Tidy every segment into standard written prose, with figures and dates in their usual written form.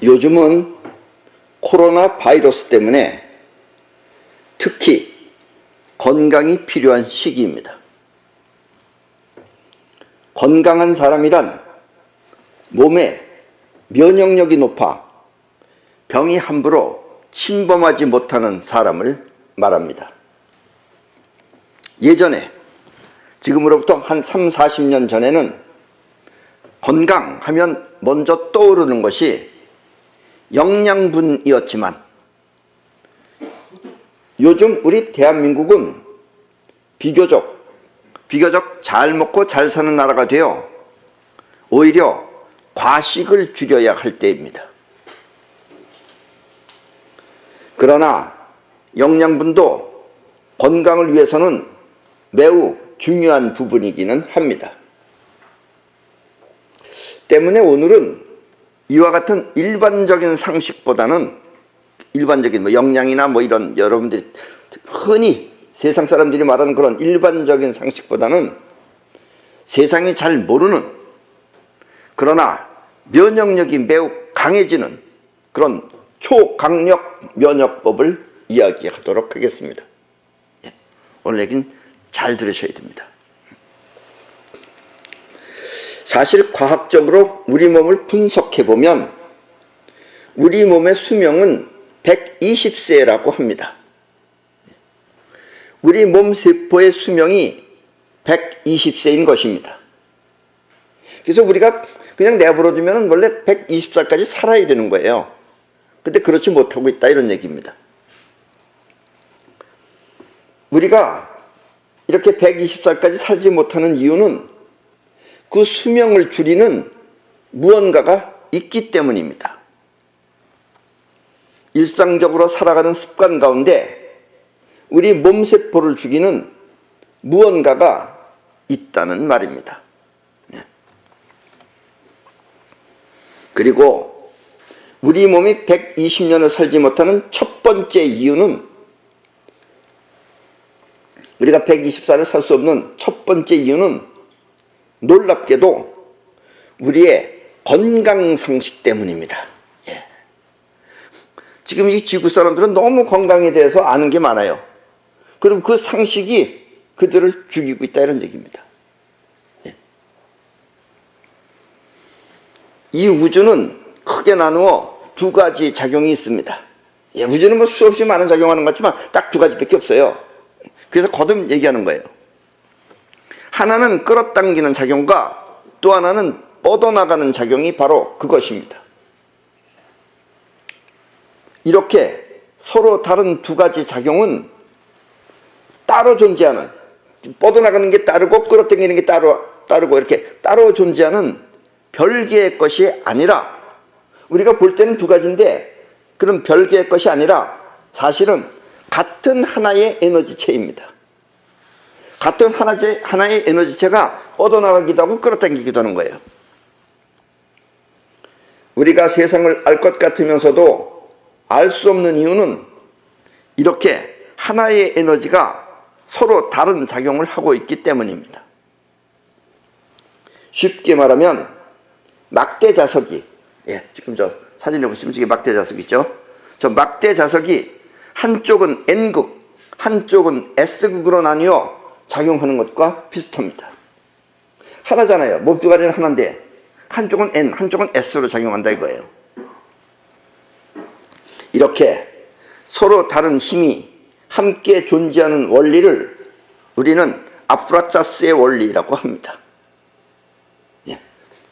요즘은 코로나 바이러스 때문에 특히 건강이 필요한 시기입니다. 건강한 사람이란 몸에 면역력이 높아 병이 함부로 침범하지 못하는 사람을 말합니다. 예전에, 지금으로부터 한 3, 40년 전에는 건강하면 먼저 떠오르는 것이 영양분이었지만 요즘 우리 대한민국은 비교적 잘 먹고 잘 사는 나라가 되어 오히려 과식을 줄여야 할 때입니다. 그러나 영양분도 건강을 위해서는 매우 중요한 부분이기는 합니다. 때문에 오늘은 이와 같은 일반적인 상식보다는 일반적인 영양이나 이런 여러분들이 흔히 세상 사람들이 말하는 그런 일반적인 상식보다는 세상이 잘 모르는, 그러나 면역력이 매우 강해지는 그런 초강력 면역법을 이야기하도록 하겠습니다. 오늘 얘기는 잘 들으셔야 됩니다. 사실 과학적으로 우리 몸을 분석해보면 우리 몸의 수명은 120세라고 합니다. 우리 몸 세포의 수명이 120세인 것입니다. 그래서 우리가 그냥 내버려두면 원래 120살까지 살아야 되는 거예요. 근데 그렇지 못하고 있다, 이런 얘기입니다. 우리가 이렇게 120살까지 살지 못하는 이유는 그 수명을 줄이는 무언가가 있기 때문입니다. 일상적으로 살아가는 습관 가운데 우리 몸세포를 죽이는 무언가가 있다는 말입니다. 그리고 우리 몸이 120년을 살지 못하는 첫 번째 이유는, 우리가 120살을 살 수 없는 첫 번째 이유는 놀랍게도 우리의 건강상식 때문입니다. 지금 이 지구 사람들은 너무 건강에 대해서 아는 게 많아요. 그리고 그 상식이 그들을 죽이고 있다, 이런 얘기입니다. 이 우주는 크게 나누어 두 가지 작용이 있습니다. 우주는 수없이 많은 작용하는 것 같지만 딱 두 가지밖에 없어요. 그래서 거듭 얘기하는 거예요. 하나는 끌어당기는 작용과 또 하나는 뻗어나가는 작용이 바로 그것입니다. 이렇게 서로 다른 두 가지 작용은 따로 존재하는, 뻗어나가는 게 따르고 끌어당기는 게 따르고 이렇게 따로 존재하는 별개의 것이 아니라, 우리가 볼 때는 두 가지인데 그런 별개의 것이 아니라 사실은 같은 하나의 에너지체입니다. 같은 하나의 에너지체가 뻗어나가기도 하고 끌어당기기도 하는 거예요. 우리가 세상을 알 것 같으면서도 알 수 없는 이유는 이렇게 하나의 에너지가 서로 다른 작용을 하고 있기 때문입니다. 쉽게 말하면 막대 자석이, 지금 저 사진에 보시면 이게 막대 자석이죠. 저 막대 자석이 한쪽은 N극, 한쪽은 S극으로 나뉘어 작용하는 것과 비슷합니다. 하나잖아요. 몸 두 가지는 하나인데 한쪽은 N, 한쪽은 S로 작용한다, 이거예요. 이렇게 서로 다른 힘이 함께 존재하는 원리를 우리는 아프라차스의 원리라고 합니다.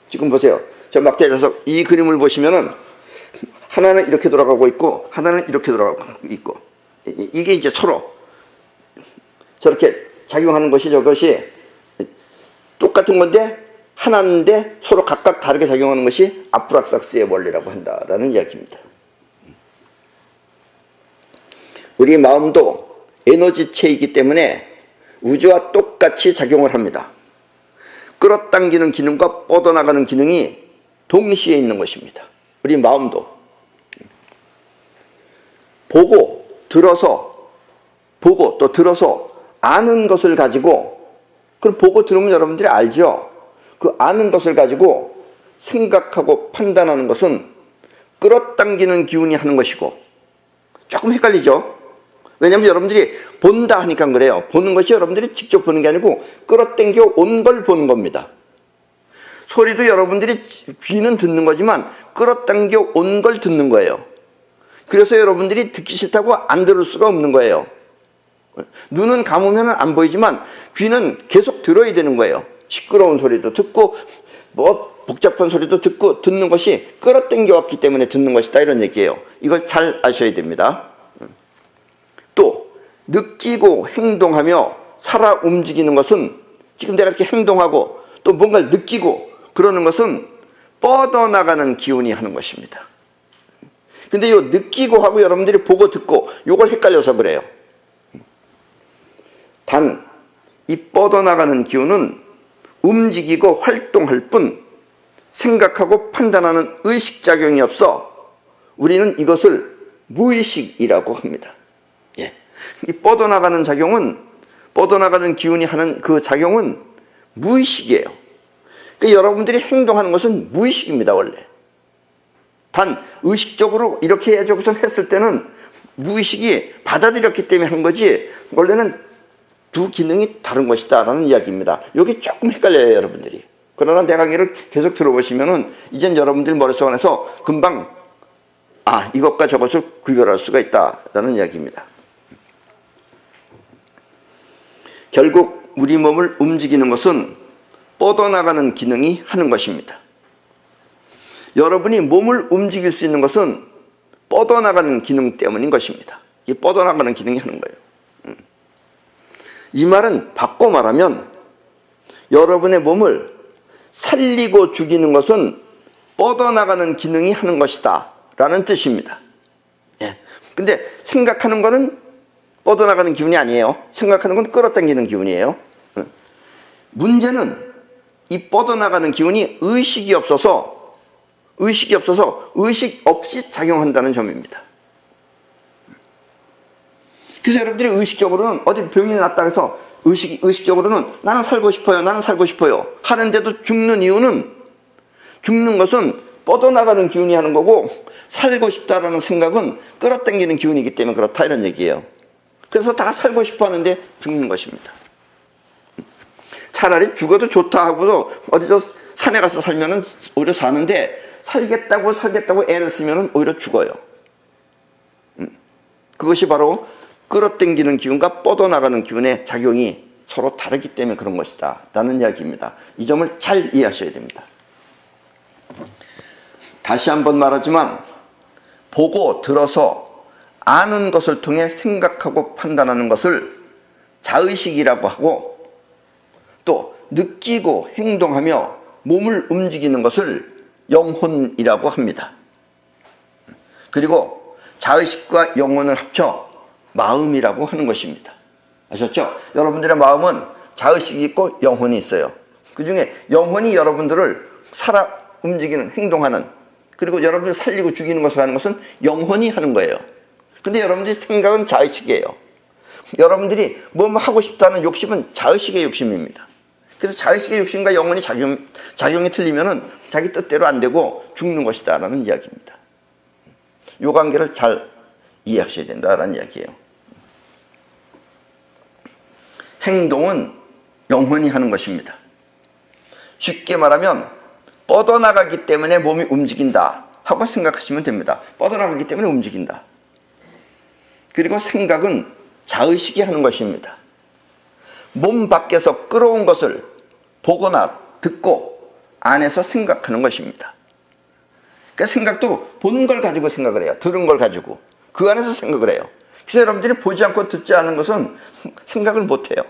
지금 보세요. 저 막대 자석, 이 그림을 보시면은 하나는 이렇게 돌아가고 있고 하나는 이렇게 돌아가고 있고, 이게 이제 서로 저렇게 작용하는 것이, 저것이 똑같은 건데 하나인데 서로 각각 다르게 작용하는 것이 아프라차스의 원리라고 한다라는 이야기입니다. 우리 마음도 에너지체이기 때문에 우주와 똑같이 작용을 합니다. 끌어당기는 기능과 뻗어나가는 기능이 동시에 있는 것입니다. 우리 마음도 보고 또 들어서 아는 것을 가지고, 그럼 보고 들으면 여러분들이 알죠. 그 아는 것을 가지고 생각하고 판단하는 것은 끌어당기는 기운이 하는 것이고, 조금 헷갈리죠? 왜냐하면 여러분들이 본다 하니까 그래요. 보는 것이 여러분들이 직접 보는 게 아니고 끌어당겨 온 걸 보는 겁니다. 소리도 여러분들이 귀는 듣는 거지만 끌어당겨 온 걸 듣는 거예요. 그래서 여러분들이 듣기 싫다고 안 들을 수가 없는 거예요. 눈은 감으면 안 보이지만 귀는 계속 들어야 되는 거예요. 시끄러운 소리도 듣고 뭐 복잡한 소리도 듣고, 듣는 것이 끌어당겨 왔기 때문에 듣는 것이다, 이런 얘기예요. 이걸 잘 아셔야 됩니다. 또 느끼고 행동하며 살아 움직이는 것은, 지금 내가 이렇게 행동하고 또 뭔가를 느끼고 그러는 것은 뻗어나가는 기운이 하는 것입니다. 근데 이 느끼고 하고 여러분들이 보고 듣고 요걸 헷갈려서 그래요. 단 이 뻗어나가는 기운은 움직이고 활동할 뿐 생각하고 판단하는 의식작용이 없어 우리는 이것을 무의식이라고 합니다. 예. 이 뻗어나가는 작용은, 뻗어나가는 기운이 하는 그 작용은 무의식이에요. 그러니까 여러분들이 행동하는 것은 무의식입니다, 원래. 단 의식적으로 이렇게 해야지 했을 때는 무의식이 받아들였기 때문에 한 거지, 원래는 두 기능이 다른 것이다 라는 이야기입니다. 여기 조금 헷갈려요, 여러분들이. 그러나 내 강의를 계속 들어보시면은 이젠 여러분들 머릿속에서 금방 이것과 저것을 구별할 수가 있다라는 이야기입니다. 결국 우리 몸을 움직이는 것은 뻗어나가는 기능이 하는 것입니다. 여러분이 몸을 움직일 수 있는 것은 뻗어나가는 기능 때문인 것입니다. 이 뻗어나가는 기능이 하는 거예요. 이 말은 바꿔 말하면 여러분의 몸을 살리고 죽이는 것은 뻗어나가는 기능이 하는 것이다 라는 뜻입니다. 예. 근데 생각하는 거는 뻗어나가는 기운이 아니에요. 생각하는 건 끌어당기는 기운이에요. 문제는 이 뻗어나가는 기운이 의식 없이 작용한다는 점입니다. 그래서 여러분들이 의식적으로는 어디 병이 났다 해서 의식적으로는 나는 살고 싶어요 하는데도 죽는 이유는, 죽는 것은 뻗어나가는 기운이 하는 거고 살고 싶다라는 생각은 끌어당기는 기운이기 때문에 그렇다, 이런 얘기예요. 그래서 다 살고 싶어 하는데 죽는 것입니다. 차라리 죽어도 좋다 하고도 어디 저 산에 가서 살면은 오히려 사는데, 살겠다고 애를 쓰면은 오히려 죽어요. 그것이 바로 끌어당기는 기운과 뻗어나가는 기운의 작용이 서로 다르기 때문에 그런 것이다 라는 이야기입니다. 이 점을 잘 이해하셔야 됩니다. 다시 한번 말하지만 보고 들어서 아는 것을 통해 생각하고 판단하는 것을 자의식이라고 하고, 또 느끼고 행동하며 몸을 움직이는 것을 영혼이라고 합니다. 그리고 자의식과 영혼을 합쳐 마음이라고 하는 것입니다. 아셨죠? 여러분들의 마음은 자의식이 있고 영혼이 있어요. 그 중에 영혼이 여러분들을 살아 움직이는, 행동하는, 그리고 여러분들 살리고 죽이는 것을 하는 것은 영혼이 하는 거예요. 근데 여러분들이 생각은 자의식이에요. 여러분들이 뭐 하고 싶다는 욕심은 자의식의 욕심입니다. 그래서 자의식의 욕심과 영혼이 작용이 틀리면은 자기 뜻대로 안 되고 죽는 것이다 라는 이야기입니다. 이 관계를 잘 이해하셔야 된다라는 이야기예요. 행동은 영혼이 하는 것입니다. 쉽게 말하면 뻗어나가기 때문에 몸이 움직인다 하고 생각하시면 됩니다. 뻗어나가기 때문에 움직인다. 그리고 생각은 자의식이 하는 것입니다. 몸 밖에서 끌어온 것을 보거나 듣고 안에서 생각하는 것입니다. 그러니까 생각도 보는 걸 가지고 생각을 해요. 들은 걸 가지고. 그 안에서 생각을 해요. 그래서 여러분들이 보지 않고 듣지 않은 것은 생각을 못해요.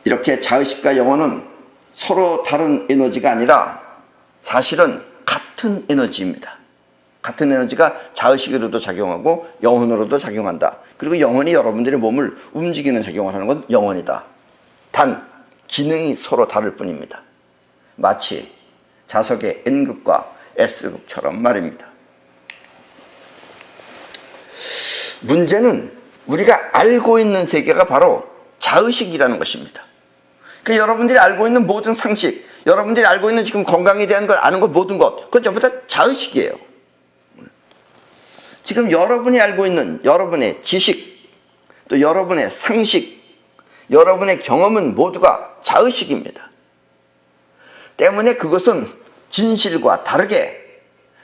이렇게 자의식과 영혼은 서로 다른 에너지가 아니라 사실은 같은 에너지입니다. 같은 에너지가 자의식으로도 작용하고 영혼으로도 작용한다. 그리고 영혼이 여러분들의 몸을 움직이는 작용을 하는 건 영혼이다. 단 기능이 서로 다를 뿐입니다. 마치 자석의 N극과 S극처럼 말입니다. 문제는 우리가 알고 있는 세계가 바로 자의식이라는 것입니다. 그 여러분들이 알고 있는 모든 상식, 여러분들이 알고 있는 지금 건강에 대한 걸 아는 것, 모든 것, 그건 전부 다 자의식이에요. 지금 여러분이 알고 있는 여러분의 지식, 또 여러분의 상식, 여러분의 경험은 모두가 자의식입니다. 때문에 그것은 진실과 다르게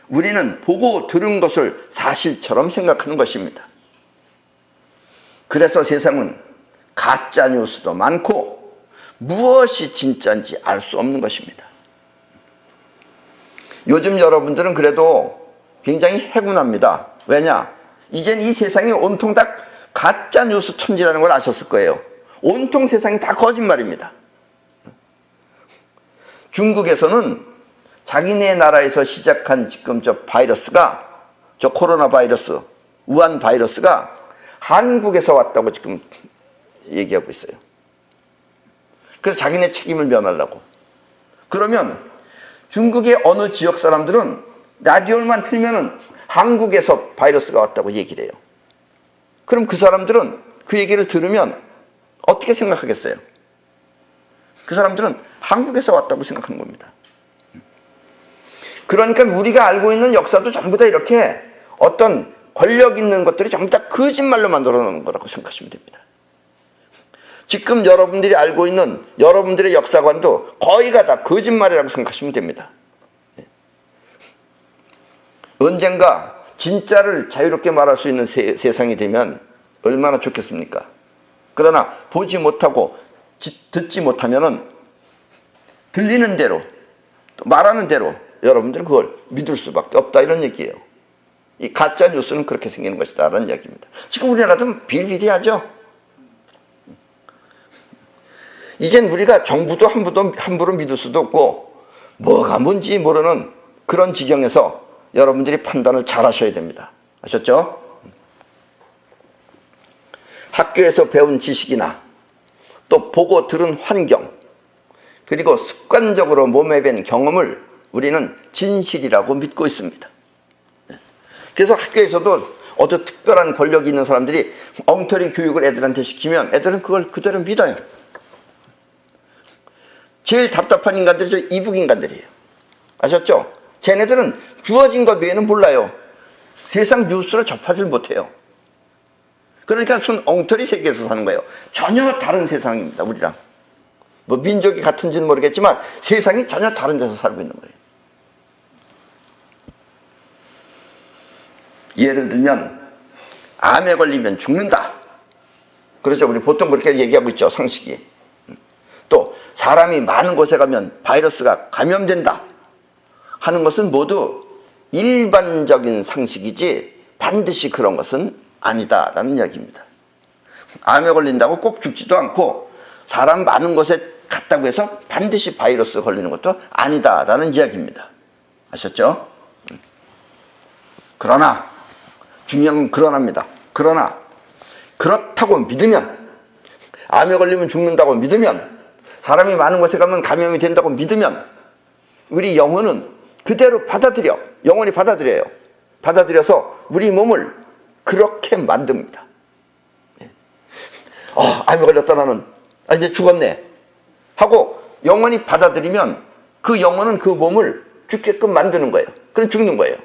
우리는 보고 들은 것을 사실처럼 생각하는 것입니다. 그래서 세상은 가짜 뉴스도 많고 무엇이 진짜인지 알 수 없는 것입니다. 요즘 여러분들은 그래도 굉장히 해군합니다. 왜냐? 이젠 이 세상이 온통 다 가짜 뉴스 천지라는 걸 아셨을 거예요. 온통 세상이 다 거짓말입니다. 중국에서는 자기네 나라에서 시작한 지금 저 바이러스가, 저 코로나 바이러스, 우한 바이러스가 한국에서 왔다고 지금 얘기하고 있어요. 그래서 자기네 책임을 면하려고. 그러면 중국의 어느 지역 사람들은 라디오만 틀면은 한국에서 바이러스가 왔다고 얘기를 해요. 그럼 그 사람들은 그 얘기를 들으면 어떻게 생각하겠어요? 그 사람들은 한국에서 왔다고 생각하는 겁니다. 그러니까 우리가 알고 있는 역사도 전부 다 이렇게 어떤 권력 있는 것들이 전부 다 거짓말로 만들어 놓은 거라고 생각하시면 됩니다. 지금 여러분들이 알고 있는 여러분들의 역사관도 거의가 다 거짓말이라고 생각하시면 됩니다. 언젠가 진짜를 자유롭게 말할 수 있는 세상이 되면 얼마나 좋겠습니까? 그러나 보지 못하고 듣지 못하면은 들리는 대로 또 말하는 대로 여러분들은 그걸 믿을 수밖에 없다, 이런 얘기예요. 이 가짜 뉴스는 그렇게 생기는 것이다 라는 이야기입니다. 지금 우리나라도 비일비재하죠. 이젠 우리가 정부도 함부로 믿을 수도 없고 뭐가 뭔지 모르는 그런 지경에서 여러분들이 판단을 잘 하셔야 됩니다. 아셨죠? 학교에서 배운 지식이나 또 보고 들은 환경, 그리고 습관적으로 몸에 밴 경험을 우리는 진실이라고 믿고 있습니다. 그래서 학교에서도 어떤 특별한 권력이 있는 사람들이 엉터리 교육을 애들한테 시키면 애들은 그걸 그대로 믿어요. 제일 답답한 인간들이 저 이북 인간들이에요. 아셨죠? 쟤네들은 주어진 것 외에는 몰라요. 세상 뉴스를 접하지 못해요. 그러니까 순 엉터리 세계에서 사는 거예요. 전혀 다른 세상입니다, 우리랑. 뭐 민족이 같은지는 모르겠지만 세상이 전혀 다른 데서 살고 있는 거예요. 예를 들면 암에 걸리면 죽는다. 그렇죠? 우리 보통 그렇게 얘기하고 있죠, 상식이. 또 사람이 많은 곳에 가면 바이러스가 감염된다 하는 것은 모두 일반적인 상식이지 반드시 그런 것은 아니다라는 이야기입니다. 암에 걸린다고 꼭 죽지도 않고 사람 많은 곳에 갔다고 해서 반드시 바이러스 걸리는 것도 아니다라는 이야기입니다. 아셨죠? 그러나 중요한 건 그러나입니다. 그러나 그렇다고 믿으면, 암에 걸리면 죽는다고 믿으면, 사람이 많은 곳에 가면 감염이 된다고 믿으면 우리 영혼은 그대로 받아들여, 영혼이 받아들여요. 받아들여서 우리 몸을 그렇게 만듭니다. 암에 걸렸다 나는, 이제 죽었네 하고 영혼이 받아들이면 그 영혼은 그 몸을 죽게끔 만드는 거예요. 그럼 죽는 거예요.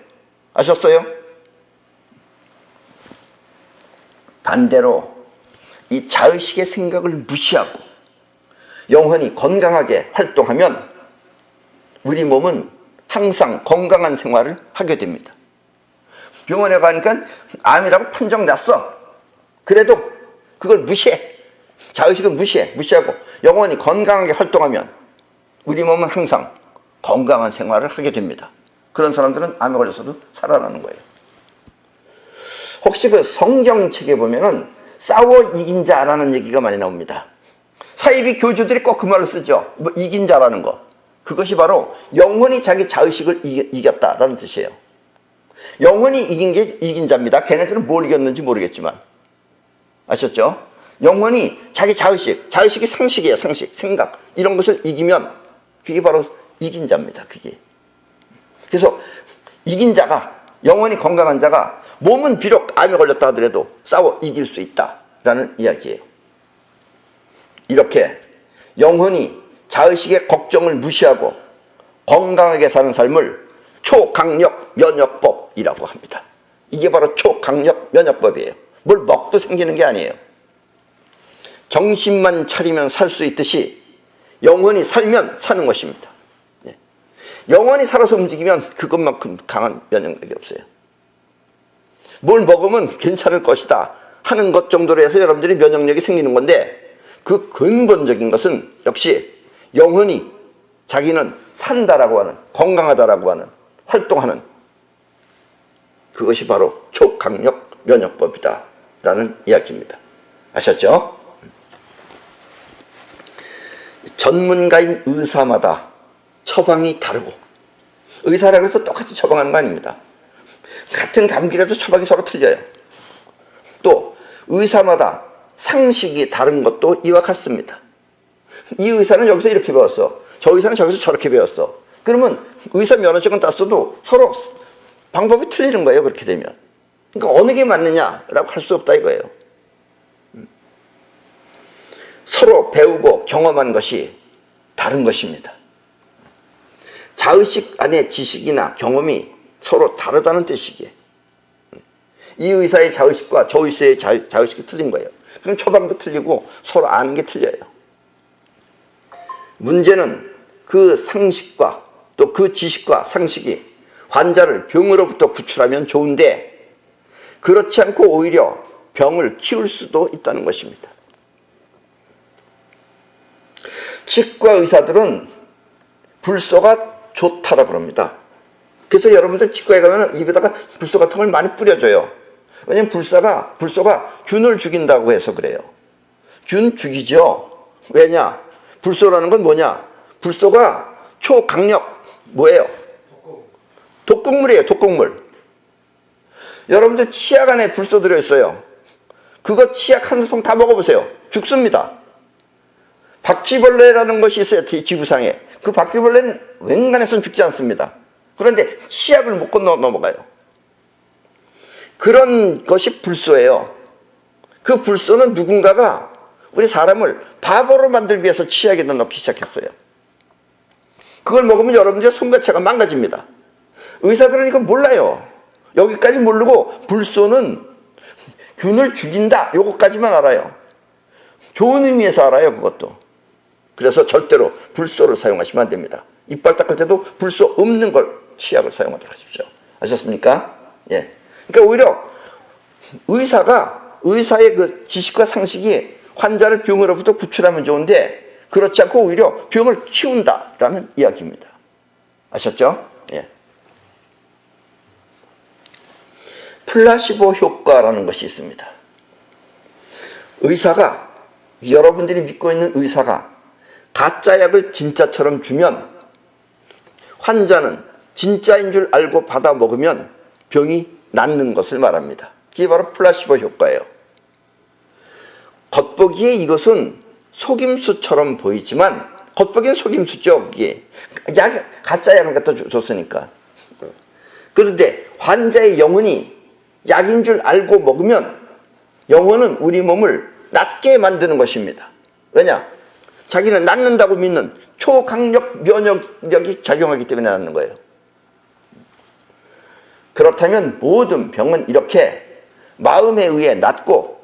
아셨어요? 반대로 이 자의식의 생각을 무시하고 영혼이 건강하게 활동하면 우리 몸은 항상 건강한 생활을 하게 됩니다. 병원에 가니까 암이라고 판정 났어. 그래도 그걸 무시해. 자의식을 무시하고 영혼이 건강하게 활동하면 우리 몸은 항상 건강한 생활을 하게 됩니다. 그런 사람들은 암에 걸려서도 살아나는 거예요. 혹시 그 성경책에 보면은 싸워 이긴 자라는 얘기가 많이 나옵니다. 사이비 교주들이 꼭 그 말을 쓰죠. 뭐 이긴 자라는 거. 그것이 바로 영혼이 자기 자의식을 이겼다라는 뜻이에요. 영혼이 이긴 자입니다. 걔네들은 뭘 이겼는지 모르겠지만. 아셨죠? 영혼이 자기 자의식이 상식이에요. 상식, 생각, 이런 것을 이기면 그게 바로 이긴 자입니다. 그게. 그래서 이긴 자가, 영혼이 건강한 자가 몸은 비록 암에 걸렸다 하더라도 싸워 이길 수 있다라는 이야기예요. 이렇게 영혼이 자의식의 걱정을 무시하고 건강하게 사는 삶을 초강력 면역법이라고 합니다. 이게 바로 초강력 면역법이에요. 뭘 먹도 생기는 게 아니에요. 정신만 차리면 살 수 있듯이 영혼이 살면 사는 것입니다. 영혼이 살아서 움직이면 그것만큼 강한 면역력이 없어요. 뭘 먹으면 괜찮을 것이다 하는 것 정도로 해서 여러분들이 면역력이 생기는 건데, 그 근본적인 것은 역시 영혼이 자기는 산다라고 하는, 건강하다라고 하는, 활동하는, 그것이 바로 초강력 면역법이다 라는 이야기입니다. 아셨죠? 전문가인 의사마다 처방이 다르고, 의사라고 해서 똑같이 처방하는 거 아닙니다. 같은 감기라도 처방이 서로 틀려요. 또 의사마다 상식이 다른 것도 이와 같습니다. 이 의사는 여기서 이렇게 배웠어, 저 의사는 저기서 저렇게 배웠어. 그러면 의사 면허증은 땄어도 서로 방법이 틀리는 거예요. 그렇게 되면. 그러니까 어느 게 맞느냐라고 할 수 없다 이거예요. 서로 배우고 경험한 것이 다른 것입니다. 자의식 안에 지식이나 경험이 서로 다르다는 뜻이기에, 이 의사의 자의식과 저 의사의 자의식이 틀린 거예요. 그럼 처방도 틀리고 서로 아는 게 틀려요. 문제는 그 상식과 또 그 지식과 상식이 환자를 병으로부터 구출하면 좋은데, 그렇지 않고 오히려 병을 키울 수도 있다는 것입니다. 치과 의사들은 불소가 좋다라고 그럽니다. 그래서 여러분들 치과에 가면 입에다가 불소 같은 걸 많이 뿌려줘요. 왜냐면 불소가 균을 죽인다고 해서 그래요. 균 죽이죠. 왜냐? 불소라는 건 뭐냐? 불소가 초강력, 뭐예요? 독극물이에요. 독극물. 여러분들 치약 안에 불소 들어있어요. 그거 치약 한 스푼 다 먹어보세요. 죽습니다. 바퀴벌레라는 것이 있어요. 지구상에. 그 바퀴벌레는 웬간해서는 죽지 않습니다. 그런데 치약을 못 건너 넘어가요. 그런 것이 불소예요. 그 불소는 누군가가 우리 사람을 바보로 만들기 위해서 치약에다 넣기 시작했어요. 그걸 먹으면 여러분들 손가차가 망가집니다. 의사들은 이거 몰라요. 여기까지 모르고 불소는 균을 죽인다, 요것까지만 알아요. 좋은 의미에서 알아요. 그것도. 그래서 절대로 불소를 사용하시면 안 됩니다. 이빨 닦을 때도 불소 없는 걸 치약을 사용하도록 하십시오. 아셨습니까? 예. 그러니까 오히려 의사의 그 지식과 상식이 환자를 병으로부터 구출하면 좋은데, 그렇지 않고 오히려 병을 키운다라는 이야기입니다. 아셨죠? 예. 플라시보 효과라는 것이 있습니다. 여러분들이 믿고 있는 의사가 가짜 약을 진짜처럼 주면 환자는 진짜인 줄 알고 받아 먹으면 병이 낫는 것을 말합니다. 그게 바로 플라시보 효과예요. 겉보기에 이것은 속임수처럼 보이지만, 겉보기엔 속임수죠. 이게 가짜 약을 갖다 줬으니까. 그런데 환자의 영혼이 약인 줄 알고 먹으면 영혼은 우리 몸을 낫게 만드는 것입니다. 왜냐? 자기는 낫는다고 믿는 초강력 면역력이 작용하기 때문에 낫는 거예요. 그렇다면 모든 병은 이렇게 마음에 의해 낫고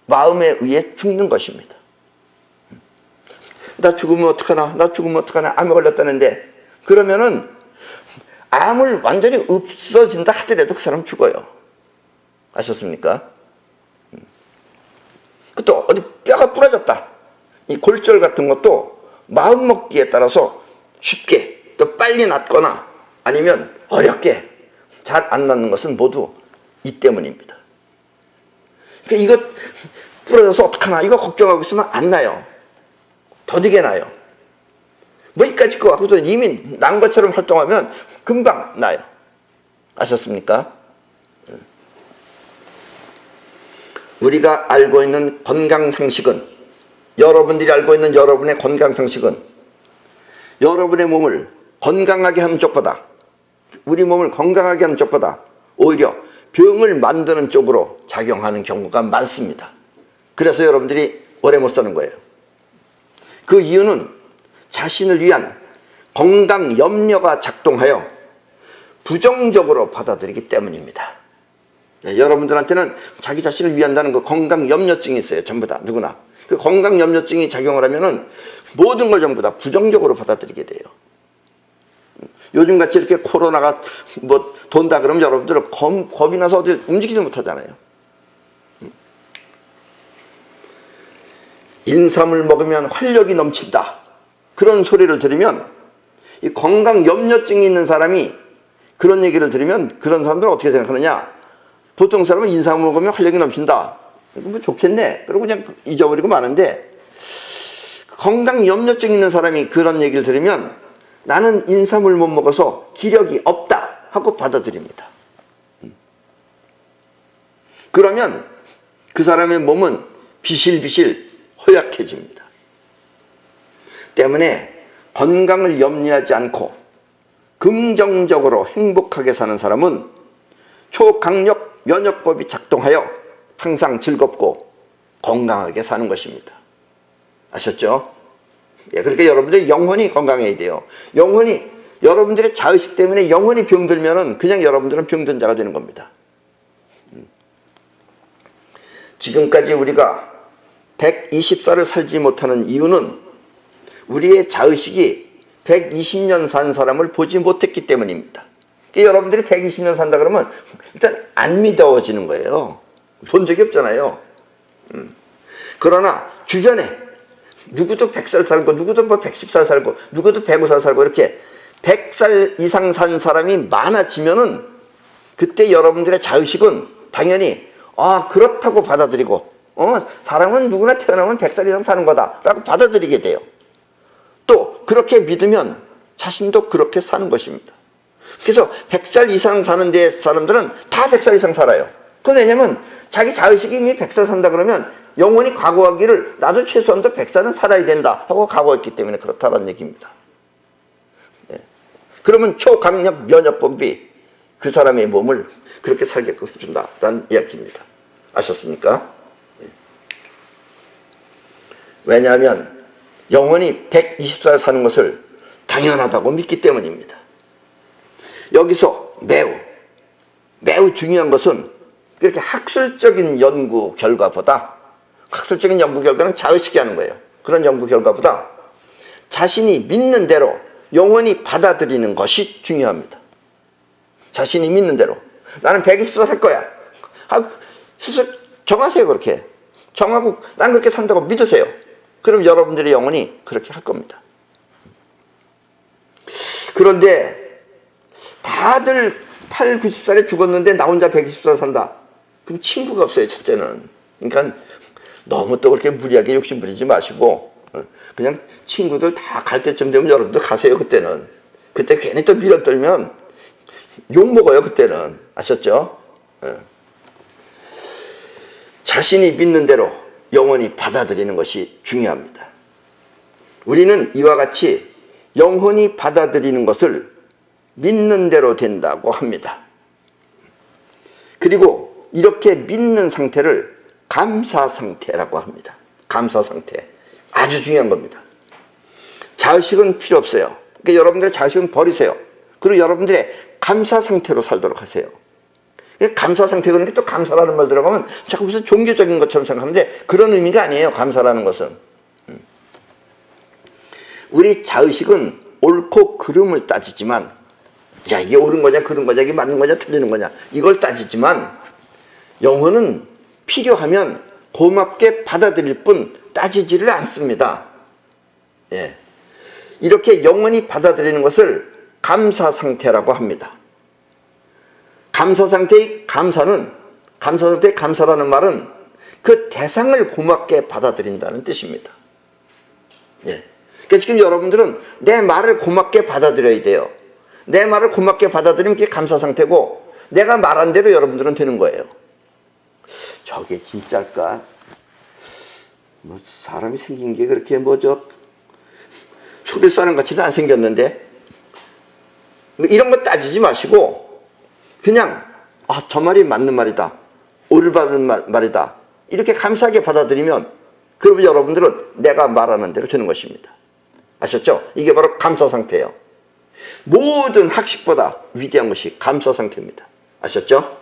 마음에 의해 죽는 것입니다. 나 죽으면 어떡하나, 나 죽으면 어떡하나, 암에 걸렸다는데, 그러면은 암을 완전히 없어진다 하더라도 그 사람 죽어요. 아셨습니까? 또 어디 뼈가 부러졌다, 이 골절 같은 것도 마음먹기에 따라서 쉽게 또 빨리 낫거나 아니면 어렵게 잘 안 낫는 것은 모두 이 때문입니다. 그러니까 이거 부러져서 어떡하나, 이거 걱정하고 있으면 안 나요. 더디게 나요. 뭐 이까짓 거 갖고도 이미 난 것처럼 활동하면 금방 나요. 아셨습니까? 우리가 알고 있는 건강상식은, 여러분들이 알고 있는 여러분의 건강상식은 여러분의 몸을 건강하게 하는 쪽보다, 우리 몸을 건강하게 하는 쪽보다 오히려 병을 만드는 쪽으로 작용하는 경우가 많습니다. 그래서 여러분들이 오래 못 사는 거예요. 그 이유는 자신을 위한 건강 염려가 작동하여 부정적으로 받아들이기 때문입니다. 여러분들한테는 자기 자신을 위한다는 그 건강 염려증이 있어요. 전부 다 누구나. 그 건강 염려증이 작용을 하면은 모든 걸 전부 다 부정적으로 받아들이게 돼요. 요즘같이 이렇게 코로나가 뭐 돈다 그러면 여러분들은 겁이 나서 어디 움직이지 못하잖아요. 인삼을 먹으면 활력이 넘친다. 그런 소리를 들으면 이 건강 염려증이 있는 사람이 그런 얘기를 들으면 그런 사람들은 어떻게 생각하느냐. 보통 사람은 인삼을 먹으면 활력이 넘친다. 뭐 좋겠네. 그러고 그냥 잊어버리고 마는데 건강 염려증 있는 사람이 그런 얘기를 들으면 나는 인삼을 못 먹어서 기력이 없다 하고 받아들입니다. 그러면 그 사람의 몸은 비실비실 허약해집니다. 때문에 건강을 염려하지 않고 긍정적으로 행복하게 사는 사람은 초강력 면역법이 작동하여 항상 즐겁고 건강하게 사는 것입니다. 아셨죠? 예, 그러니까 여러분들이 영혼이 건강해야 돼요. 영혼이, 여러분들의 자의식 때문에 영혼이 병들면은 그냥 여러분들은 병든 자가 되는 겁니다. 지금까지 우리가 120살을 살지 못하는 이유는 우리의 자의식이 120년 산 사람을 보지 못했기 때문입니다. 여러분들이 120년 산다 그러면 일단 안 믿어지는 거예요. 본 적이 없잖아요. 그러나 주변에 누구도 100살 살고 누구도 뭐 110살 살고 누구도 105살 살고 이렇게 100살 이상 산 사람이 많아지면은 그때 여러분들의 자의식은 당연히 그렇다고 받아들이고 사람은 누구나 태어나면 100살 이상 사는 거다 라고 받아들이게 돼요. 또 그렇게 믿으면 자신도 그렇게 사는 것입니다. 그래서 100살 이상 사는 데 사람들은 다 100살 이상 살아요. 그건 왜냐면 자기 자의식이 이미 100살 산다 그러면 영원히 각오하기를 나도 최소한도 100살은 살아야 된다 하고 각오했기 때문에 그렇다는 얘기입니다. 예. 그러면 초강력 면역법이 그 사람의 몸을 그렇게 살게끔 해준다라는 이야기입니다. 아셨습니까? 예. 왜냐하면 영원히 120살 사는 것을 당연하다고 믿기 때문입니다. 여기서 매우 중요한 것은 그렇게 학술적인 연구 결과보다, 학술적인 연구 결과는 자의식이 하는 거예요. 그런 연구 결과보다 자신이 믿는 대로 영원히 받아들이는 것이 중요합니다. 자신이 믿는 대로 나는 120살 살 거야. 스스로 정하세요. 그렇게 정하고 난 그렇게 산다고 믿으세요. 그럼 여러분들의 영혼이 그렇게 할 겁니다. 그런데 다들 8, 90살에 죽었는데 나 혼자 120살 산다. 그럼 친구가 없어요. 첫째는. 그러니까 너무 또 그렇게 무리하게 욕심 부리지 마시고 그냥 친구들 다 갈 때쯤 되면 여러분들 가세요. 그때는. 그때 괜히 또 밀어떨면 욕먹어요. 그때는. 아셨죠? 자신이 믿는 대로 영원히 받아들이는 것이 중요합니다. 우리는 이와 같이 영혼이 받아들이는 것을 믿는 대로 된다고 합니다. 그리고 이렇게 믿는 상태를 감사 상태라고 합니다. 감사 상태. 아주 중요한 겁니다. 자의식은 필요 없어요. 그러니까 여러분들의 자의식은 버리세요. 그리고 여러분들의 감사 상태로 살도록 하세요. 감사 상태, 그러니까 또 감사라는 말 들어가면 자꾸 무슨 종교적인 것처럼 생각하는데 그런 의미가 아니에요. 감사라는 것은. 우리 자의식은 옳고 그름을 따지지만, 야, 이게 옳은 거냐, 그른 거냐, 이게 맞는 거냐, 틀리는 거냐, 이걸 따지지만, 영혼은 필요하면 고맙게 받아들일 뿐 따지지를 않습니다. 예. 이렇게 영원히 받아들이는 것을 감사 상태라고 합니다. 감사 상태의 감사라는 말은 그 대상을 고맙게 받아들인다는 뜻입니다. 예. 그러니까 지금 여러분들은 내 말을 고맙게 받아들여야 돼요. 내 말을 고맙게 받아들이면 그게 감사 상태고, 내가 말한 대로 여러분들은 되는 거예요. 저게 진짜일까? 뭐 사람이 생긴 게 그렇게 수리사람 같이는 안 생겼는데, 뭐 이런 거 따지지 마시고 그냥 저 말이 맞는 말이다, 옳을 바른 말이다, 이렇게 감사하게 받아들이면 그러면 여러분들은 내가 말하는 대로 되는 것입니다. 아셨죠? 이게 바로 감사 상태예요. 모든 학식보다 위대한 것이 감사 상태입니다. 아셨죠?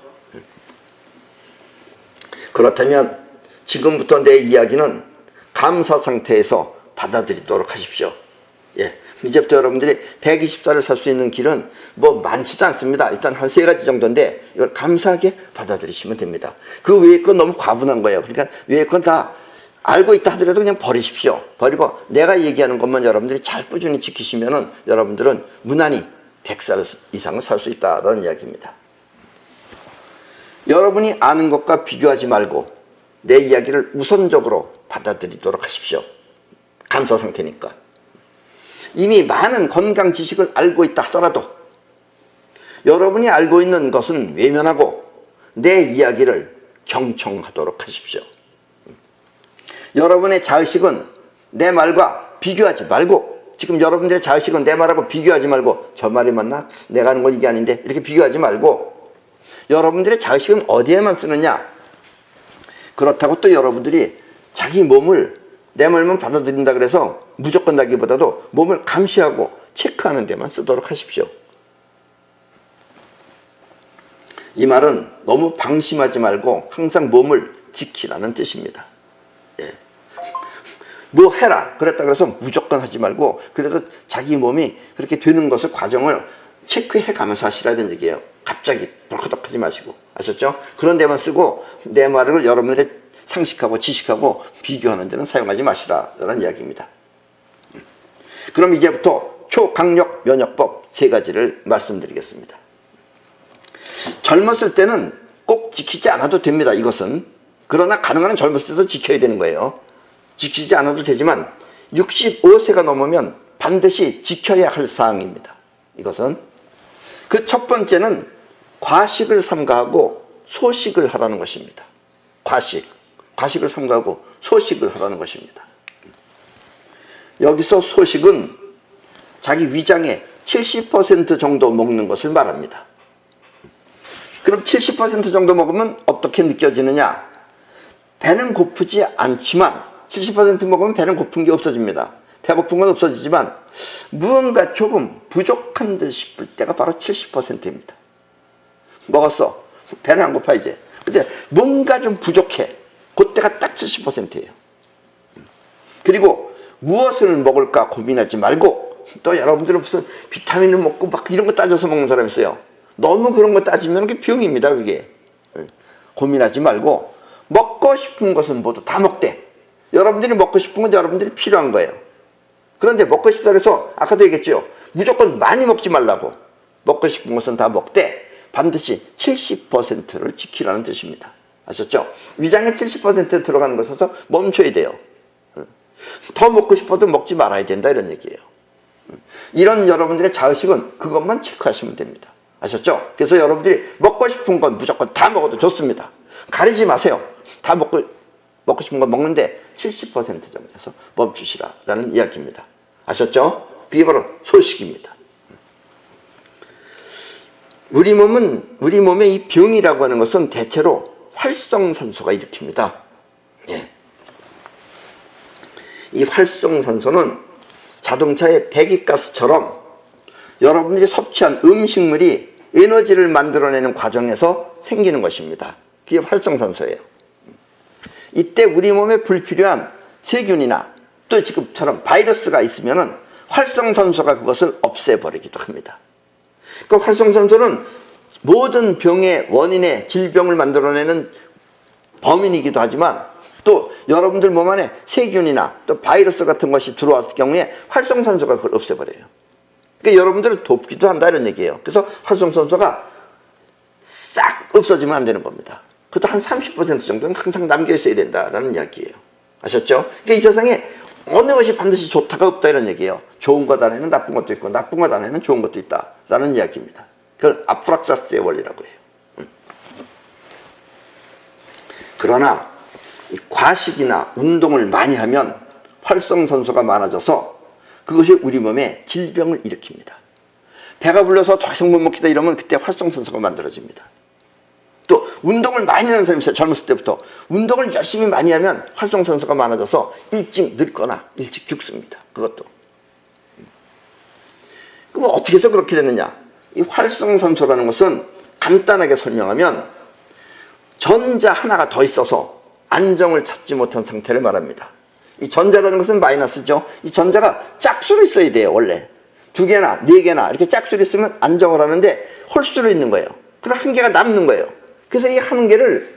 그렇다면 지금부터 내 이야기는 감사 상태에서 받아들이도록 하십시오. 예. 이제부터 여러분들이 120살을 살 수 있는 길은 뭐 많지도 않습니다. 일단 한 3가지 정도인데 이걸 감사하게 받아들이시면 됩니다. 그 외의 건 너무 과분한 거예요. 그러니까 외의 건 다 알고 있다 하더라도 그냥 버리십시오. 버리고 내가 얘기하는 것만 여러분들이 잘 꾸준히 지키시면은 여러분들은 무난히 100살 이상을 살 수 있다는 이야기입니다. 여러분이 아는 것과 비교하지 말고 내 이야기를 우선적으로 받아들이도록 하십시오. 감사 상태니까. 이미 많은 건강 지식을 알고 있다 하더라도 여러분이 알고 있는 것은 외면하고 내 이야기를 경청하도록 하십시오. 여러분의 자의식은 내 말과 비교하지 말고, 지금 여러분들의 자의식은 내 말하고 비교하지 말고, 저 말이 맞나? 내가 하는 건 이게 아닌데, 이렇게 비교하지 말고, 여러분들의 자의식은 어디에만 쓰느냐? 그렇다고 또 여러분들이 자기 몸을 내 말만 받아들인다 그래서 무조건 나기보다도 몸을 감시하고 체크하는 데만 쓰도록 하십시오. 이 말은 너무 방심하지 말고 항상 몸을 지키라는 뜻입니다. 예. 뭐 해라 그랬다 그래서 무조건 하지 말고 그래도 자기 몸이 그렇게 되는 것을 과정을 체크해 가면서 하시라는 얘기예요. 갑자기 벌컥 하지 마시고. 아셨죠? 그런 데만 쓰고 내 말을 여러분들의 상식하고 지식하고 비교하는 데는 사용하지 마시라는 이야기입니다. 그럼 이제부터 초강력 면역법 3가지를 말씀드리겠습니다. 젊었을 때는 꼭 지키지 않아도 됩니다. 이것은. 그러나 가능한 한 젊었을 때도 지켜야 되는 거예요. 지키지 않아도 되지만 65세가 넘으면 반드시 지켜야 할 사항입니다. 이것은 그 첫 번째는 과식을 삼가하고 소식을 하라는 것입니다. 과식을 삼가하고 소식을 하라는 것입니다. 여기서 소식은 자기 위장의 70% 정도 먹는 것을 말합니다. 그럼 70% 정도 먹으면 어떻게 느껴지느냐? 배는 고프지 않지만 70% 먹으면 배는 고픈 게 없어집니다. 배고픈 건 없어지지만 무언가 조금 부족한 듯 싶을 때가 바로 70%입니다. 먹었어. 배는 안 고파 이제. 근데 뭔가 좀 부족해. 그때가 딱 70%예요. 그리고 무엇을 먹을까 고민하지 말고 또 여러분들은 무슨 비타민을 먹고 막 이런 거 따져서 먹는 사람이 있어요. 너무 그런 거 따지면 그게 병입니다. 그게. 고민하지 말고 먹고 싶은 것은 모두 다 먹되 여러분들이 먹고 싶은 건 여러분들이 필요한 거예요. 그런데 먹고 싶다 그래서 아까도 얘기했죠. 무조건 많이 먹지 말라고. 먹고 싶은 것은 다 먹되 반드시 70%를 지키라는 뜻입니다. 아셨죠? 위장에 70% 들어가는 것에서 멈춰야 돼요. 더 먹고 싶어도 먹지 말아야 된다 이런 얘기예요. 이런 여러분들의 자의식은 그것만 체크하시면 됩니다. 아셨죠? 그래서 여러분들이 먹고 싶은 건 무조건 다 먹어도 좋습니다. 가리지 마세요. 다 먹고 싶은 건 먹는데 70% 정도에서 멈추시라라는 이야기입니다. 아셨죠? 그게 바로 소식입니다. 우리 몸의 이 병이라고 하는 것은 대체로 활성산소가 일으킵니다. 예. 이 활성산소는 자동차의 배기가스처럼 여러분들이 섭취한 음식물이 에너지를 만들어내는 과정에서 생기는 것입니다. 그게 활성산소예요. 이때 우리 몸에 불필요한 세균이나 또 지금처럼 바이러스가 있으면은 활성산소가 그것을 없애버리기도 합니다. 그 활성산소는 모든 병의 원인의 질병을 만들어내는 범인이기도 하지만 또 여러분들 몸 안에 세균이나 또 바이러스 같은 것이 들어왔을 경우에 활성산소가 그걸 없애버려요. 그러니까 여러분들을 돕기도 한다 이런 얘기예요. 그래서 활성산소가 싹 없어지면 안 되는 겁니다. 그것도 한 30% 정도는 항상 남겨있어야 된다라는 이야기예요. 아셨죠? 그러니까 이 세상에 어느 것이 반드시 좋다가 없다 이런 얘기예요. 좋은 것 안에는 나쁜 것도 있고 나쁜 것 안에는 좋은 것도 있다라는 이야기입니다. 그걸 아프락사스의 원리라고 해요. 그러나 과식이나 운동을 많이 하면 활성산소가 많아져서 그것이 우리 몸에 질병을 일으킵니다. 배가 불러서 더 이상 못 먹겠다 이러면 그때 활성산소가 만들어집니다. 또 운동을 많이 하는 사람이 있어요. 젊었을 때부터. 운동을 열심히 많이 하면 활성산소가 많아져서 일찍 늙거나 일찍 죽습니다. 그것도. 그럼 어떻게 해서 그렇게 됐느냐? 이 활성산소라는 것은 간단하게 설명하면 전자 하나가 더 있어서 안정을 찾지 못한 상태를 말합니다. 이 전자라는 것은 마이너스죠. 이 전자가 짝수로 있어야 돼요. 원래 2개나 4개나 이렇게 짝수로 있으면 안정을 하는데 홀수로 있는 거예요. 그럼 1개가 남는 거예요. 그래서 이 1개를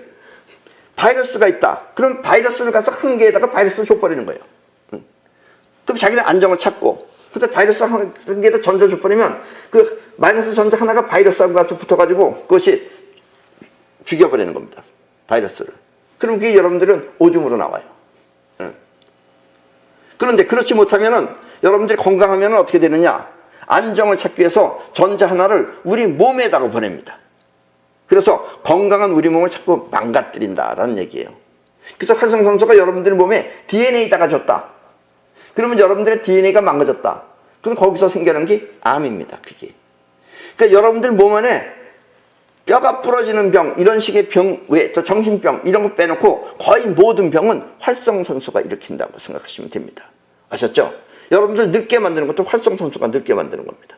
바이러스가 있다. 그럼 바이러스를 가서 1개에다가 바이러스를 줘버리는 거예요. 그럼 자기는 안정을 찾고, 근데 바이러스 1개에다 전자 줘버리면 그 마이너스 전자 하나가 바이러스하고 가서 붙어가지고 그것이 죽여버리는 겁니다. 바이러스를. 그럼 그게 여러분들은 오줌으로 나와요. 그런데 그렇지 못하면은 여러분들이 건강하면 어떻게 되느냐? 안정을 찾기 위해서 전자 하나를 우리 몸에다가 보냅니다. 그래서 건강한 우리 몸을 자꾸 망가뜨린다라는 얘기예요. 그래서 활성산소가 여러분들 몸에 DNA에다가 줬다. 그러면 여러분들의 DNA가 망가졌다. 그럼 거기서 생겨난 게 암입니다. 그게. 그러니까 여러분들 몸 안에 뼈가 부러지는 병, 이런 식의 병, 왜 또 정신병 이런 거 빼놓고 거의 모든 병은 활성산소가 일으킨다고 생각하시면 됩니다. 아셨죠? 여러분들 늙게 만드는 것도 활성산소가 늙게 만드는 겁니다.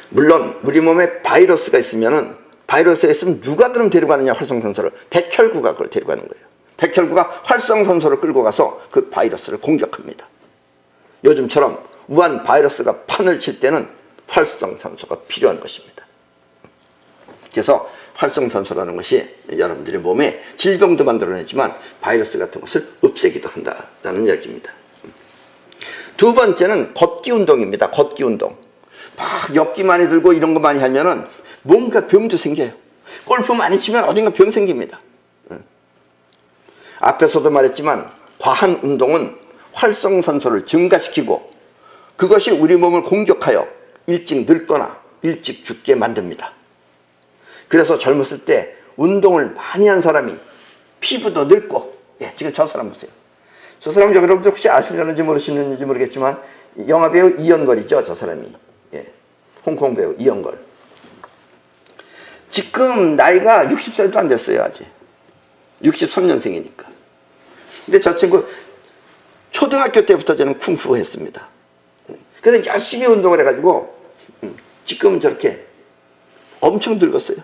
물론 우리 몸에 바이러스가 있으면은, 바이러스가 있으면 누가 그럼 데려가느냐? 활성산소를. 백혈구가 그걸 데려가는 거예요. 백혈구가 활성산소를 끌고 가서 그 바이러스를 공격합니다. 요즘처럼 우한 바이러스가 판을 칠 때는 활성산소가 필요한 것입니다. 그래서 활성산소라는 것이 여러분들의 몸에 질병도 만들어내지만 바이러스 같은 것을 없애기도 한다는 이야기입니다. 두 번째는 걷기 운동입니다. 걷기 운동. 막 역기 많이 들고 이런 거 많이 하면은 뭔가 병도 생겨요. 골프 많이 치면 어딘가 병 생깁니다. 앞에서도 말했지만 과한 운동은 활성산소를 증가시키고 그것이 우리 몸을 공격하여 일찍 늙거나 일찍 죽게 만듭니다. 그래서 젊었을 때 운동을 많이 한 사람이 피부도 늙고, 예, 지금 저 사람 보세요. 저 사람 여러분들 혹시 아시는지 모르시는지 모르겠지만 영화배우 이연걸이죠. 저 사람이. 예, 홍콩 배우 이연걸. 지금 나이가 60살도 안 됐어요. 아직 63년생이니까. 근데 저 친구 초등학교 때부터 저는 쿵푸 했습니다. 그래서 열심히 운동을 해가지고 지금은 저렇게 엄청 늙었어요.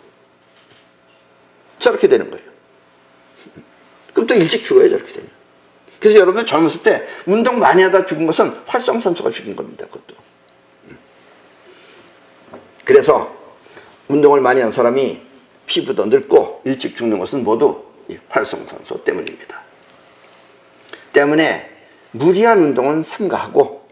저렇게 되는 거예요. 그럼 또 일찍 죽어요. 저렇게 되면. 그래서 여러분들 젊었을 때 운동 많이 하다 죽은 것은 활성산소가 죽인 겁니다. 그것도. 그래서 운동을 많이 한 사람이 피부도 늙고 일찍 죽는 것은 모두 활성산소 때문입니다. 때문에 무리한 운동은 삼가하고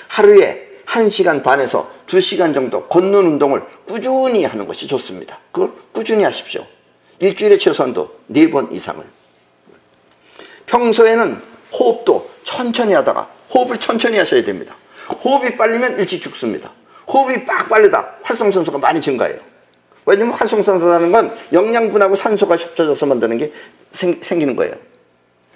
하루에 1시간 반에서 2시간 정도 걷는 운동을 꾸준히 하는 것이 좋습니다. 그걸 꾸준히 하십시오. 일주일에 최소한도 4번 이상을. 평소에는 호흡도 천천히 하다가 호흡을 천천히 하셔야 됩니다. 호흡이 빨리면 일찍 죽습니다. 호흡이 빡 빠르다. 활성산소가 많이 증가해요. 왜냐면 활성산소라는 건 영양분하고 산소가 합쳐져서 만드는 게 생기는 거예요.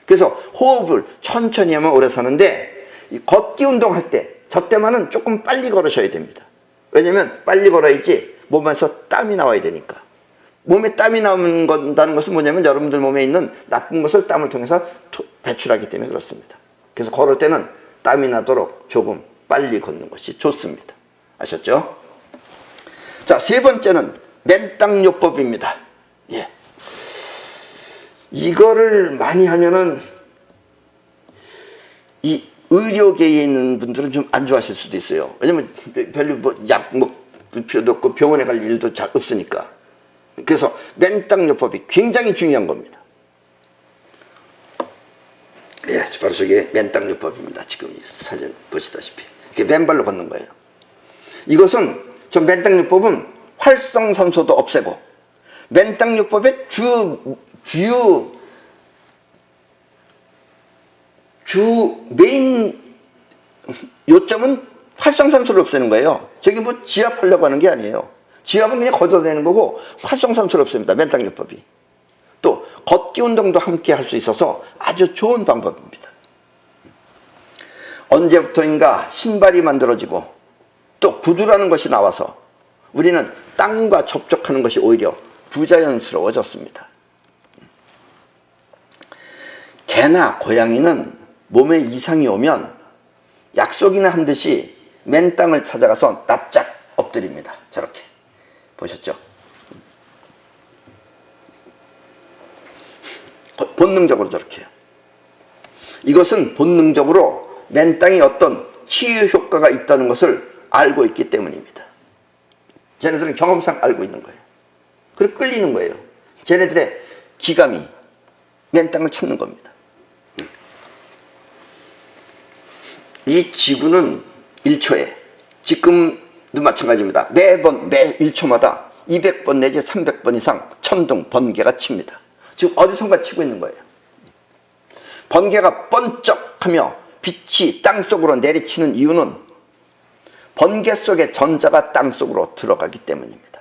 그래서 호흡을 천천히 하면 오래 사는데 이 걷기 운동할 때 저 때만은 조금 빨리 걸으셔야 됩니다. 왜냐면 빨리 걸어야지 몸에서 땀이 나와야 되니까. 몸에 땀이 나온다는 것은 뭐냐면 여러분들 몸에 있는 나쁜 것을 땀을 통해서 배출하기 때문에 그렇습니다. 그래서 걸을 때는 땀이 나도록 조금 빨리 걷는 것이 좋습니다. 아셨죠? 자, 세 번째는 맨땅요법입니다. 예. 이거를 많이 하면은 이 의료계에 있는 분들은 좀 안 좋아하실 수도 있어요. 왜냐면 별로 뭐 약 먹을 필요도 없고 병원에 갈 일도 잘 없으니까. 그래서 맨땅요법이 굉장히 중요한 겁니다. 예, 바로 저게 맨땅요법입니다. 지금 이 사진 보시다시피 이렇게 맨발로 걷는 거예요. 이것은 저 맨땅요법은 활성산소도 없애고 맨땅요법의 주 메인 요점은 활성산소를 없애는 거예요. 저기 뭐 지압하려고 하는 게 아니에요. 지압은 그냥 걷어내는 거고 활성산소를 없앱니다. 맨땅요법이. 또 걷기 운동도 함께 할 수 있어서 아주 좋은 방법입니다. 언제부터인가 신발이 만들어지고 또 구두라는 것이 나와서 우리는 땅과 접촉하는 것이 오히려 부자연스러워졌습니다. 개나 고양이는 몸에 이상이 오면 약속이나 한 듯이 맨 땅을 찾아가서 납작 엎드립니다. 저렇게 보셨죠? 본능적으로 저렇게 해요. 이것은 본능적으로 맨 땅에 어떤 치유 효과가 있다는 것을 알고 있기 때문입니다. 쟤네들은 경험상 알고 있는 거예요. 그리고 끌리는 거예요. 쟤네들의 기감이 맨 땅을 찾는 겁니다. 이 지구는 1초에, 지금도 마찬가지입니다. 매번 매 1초마다 200번 내지 300번 이상 천둥, 번개가 칩니다. 지금 어디선가 치고 있는 거예요. 번개가 번쩍하며 빛이 땅속으로 내리치는 이유는 번개 속의 전자가 땅속으로 들어가기 때문입니다.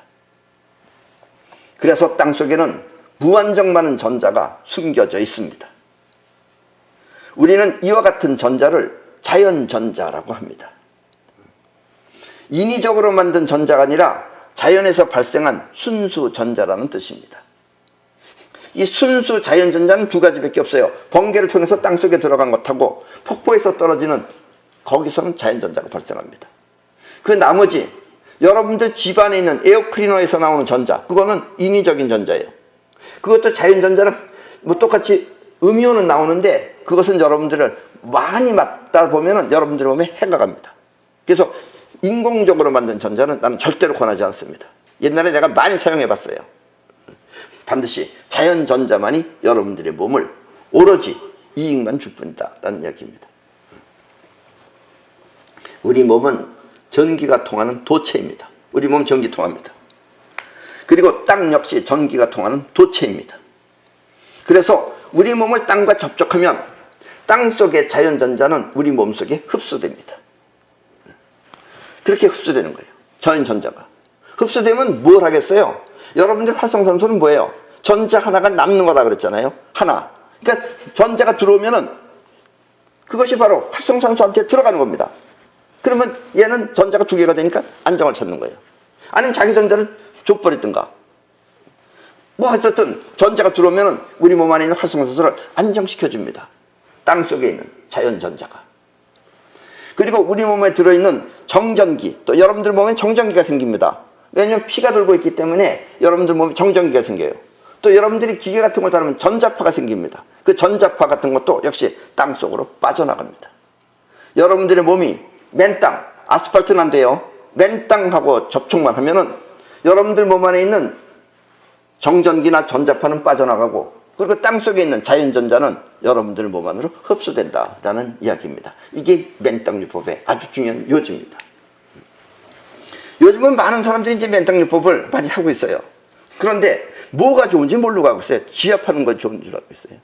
그래서 땅속에는 무한정 많은 전자가 숨겨져 있습니다. 우리는 이와 같은 전자를 자연전자라고 합니다. 인위적으로 만든 전자가 아니라 자연에서 발생한 순수전자라는 뜻입니다. 이 순수 자연전자는 두 가지밖에 없어요. 번개를 통해서 땅속에 들어간 것하고 폭포에서 떨어지는, 거기서는 자연전자가 발생합니다. 그 나머지 여러분들 집안에 있는 에어클리너에서 나오는 전자, 그거는 인위적인 전자예요. 그것도 자연전자는 뭐 똑같이 음이온은 나오는데 그것은 여러분들을 많이 맞다 보면은 여러분들 몸에 해가 갑니다. 그래서 인공적으로 만든 전자는 나는 절대로 권하지 않습니다. 옛날에 내가 많이 사용해 봤어요. 반드시 자연전자만이 여러분들의 몸을 오로지 이익만 줄 뿐이다 라는 이야기입니다. 우리 몸은 전기가 통하는 도체입니다. 우리 몸은 전기 통합니다. 그리고 땅 역시 전기가 통하는 도체입니다. 그래서 우리 몸을 땅과 접촉하면 땅 속의 자연전자는 우리 몸속에 흡수됩니다. 그렇게 흡수되는 거예요. 자연전자가. 흡수되면 뭘 하겠어요? 여러분들 활성산소는 뭐예요? 전자 하나가 남는 거다 그랬잖아요. 하나. 그러니까 전자가 들어오면은 그것이 바로 활성산소한테 들어가는 겁니다. 그러면 얘는 전자가 두 개가 되니까 안정을 찾는 거예요. 아니면 자기 전자를 줘버리든가. 뭐 어쨌든 전자가 들어오면은 우리 몸 안에 있는 활성산소를 안정시켜줍니다. 땅 속에 있는 자연전자가. 그리고 우리 몸에 들어있는 정전기, 또 여러분들 몸에 정전기가 생깁니다. 왜냐하면 피가 돌고 있기 때문에 여러분들 몸에 정전기가 생겨요. 또 여러분들이 기계 같은 걸 다루면 전자파가 생깁니다. 그 전자파 같은 것도 역시 땅 속으로 빠져나갑니다. 여러분들의 몸이 맨 땅, 아스팔트는 안 돼요. 맨 땅하고 접촉만 하면은 여러분들 몸 안에 있는 정전기나 전자파는 빠져나가고, 그리고 땅 속에 있는 자연전자는 여러분들 몸 안으로 흡수된다라는 이야기입니다. 이게 맨땅요법의 아주 중요한 요지입니다. 요즘은 많은 사람들이 이제 맨땅요법을 많이 하고 있어요. 그런데 뭐가 좋은지 모르고 하고 있어요. 지압하는 건 좋은 줄 알고 있어요.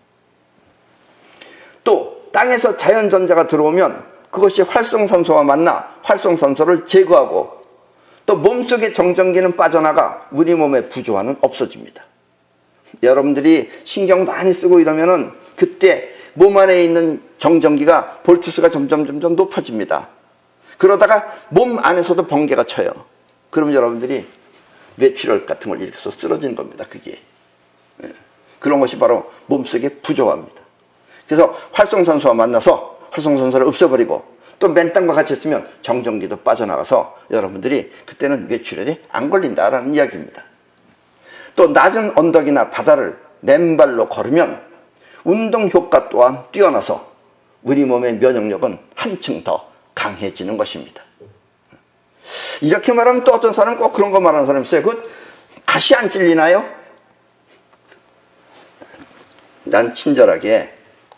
또 땅에서 자연전자가 들어오면 그것이 활성산소와 만나 활성산소를 제거하고, 또 몸속의 정전기는 빠져나가 우리 몸의 부조화는 없어집니다. 여러분들이 신경 많이 쓰고 이러면은 그때 몸 안에 있는 정전기가 볼트수가 점점 높아집니다. 그러다가 몸 안에서도 번개가 쳐요. 그러면 여러분들이 뇌출혈 같은 걸 일으켜서 쓰러지는 겁니다. 그게. 그런 것이 바로 몸속의 부조화입니다. 그래서 활성산소와 만나서 활성산소를 없애버리고, 또 맨 땅과 같이 있으면 정전기도 빠져나가서 여러분들이 그때는 뇌출혈이 안 걸린다라는 이야기입니다. 또 낮은 언덕이나 바다를 맨발로 걸으면 운동 효과 또한 뛰어나서 우리 몸의 면역력은 한층 더 강해지는 것입니다. 이렇게 말하면 또 어떤 사람은 꼭 그런 거 말하는 사람이 있어요. 그 가시 안 찔리나요? 난 친절하게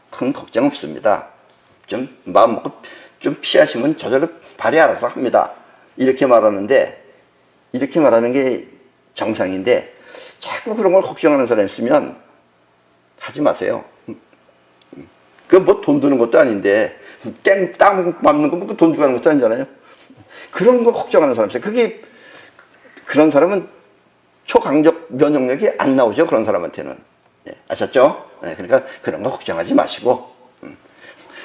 큰 걱정 없습니다. 좀 마음 먹고 좀 피하시면 저절로 발이 알아서 합니다. 이렇게 말하는데, 이렇게 말하는 게 정상인데 자꾸 그런 걸 걱정하는 사람이 있으면 하지 마세요. 그 뭐 돈 드는 것도 아닌데, 땀 맞는 거 뭐 돈 주고 하는 것도 아니잖아요. 그런 거 걱정하는 사람이 있어요. 그게, 그런 사람은 초강력 면역력이 안 나오죠. 그런 사람한테는. 네, 아셨죠? 네, 그러니까 그런 거 걱정하지 마시고,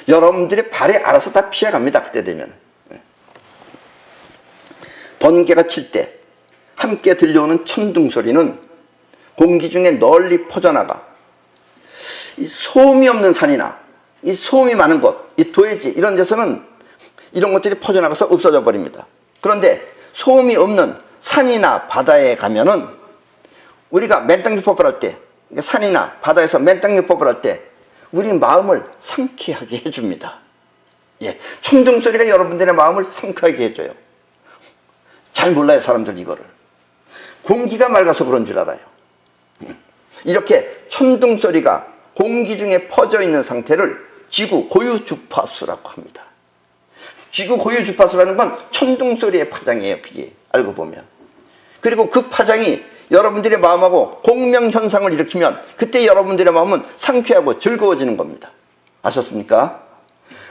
여러분들이 발에 알아서 다 피해갑니다. 그때 되면. 번개가 칠 때 함께 들려오는 천둥 소리는 공기 중에 널리 퍼져나가 이 소음이 없는 산이나 이 소음이 많은 곳, 이 도해지 이런 데서는 이런 것들이 퍼져나가서 없어져 버립니다. 그런데 소음이 없는 산이나 바다에 가면은 우리가 맨땅요법을 할 때, 산이나 바다에서 맨땅요법을 할 때 우리 마음을 상쾌하게 해줍니다. 예, 천둥 소리가 여러분들의 마음을 상쾌하게 해줘요. 잘 몰라요, 사람들 이거를. 공기가 맑아서 그런 줄 알아요. 이렇게 천둥 소리가 공기 중에 퍼져 있는 상태를 지구 고유 주파수라고 합니다. 지구 고유 주파수라는 건 천둥 소리의 파장이에요, 그게 알고 보면. 그리고 그 파장이 여러분들의 마음하고 공명 현상을 일으키면 그때 여러분들의 마음은 상쾌하고 즐거워지는 겁니다. 아셨습니까?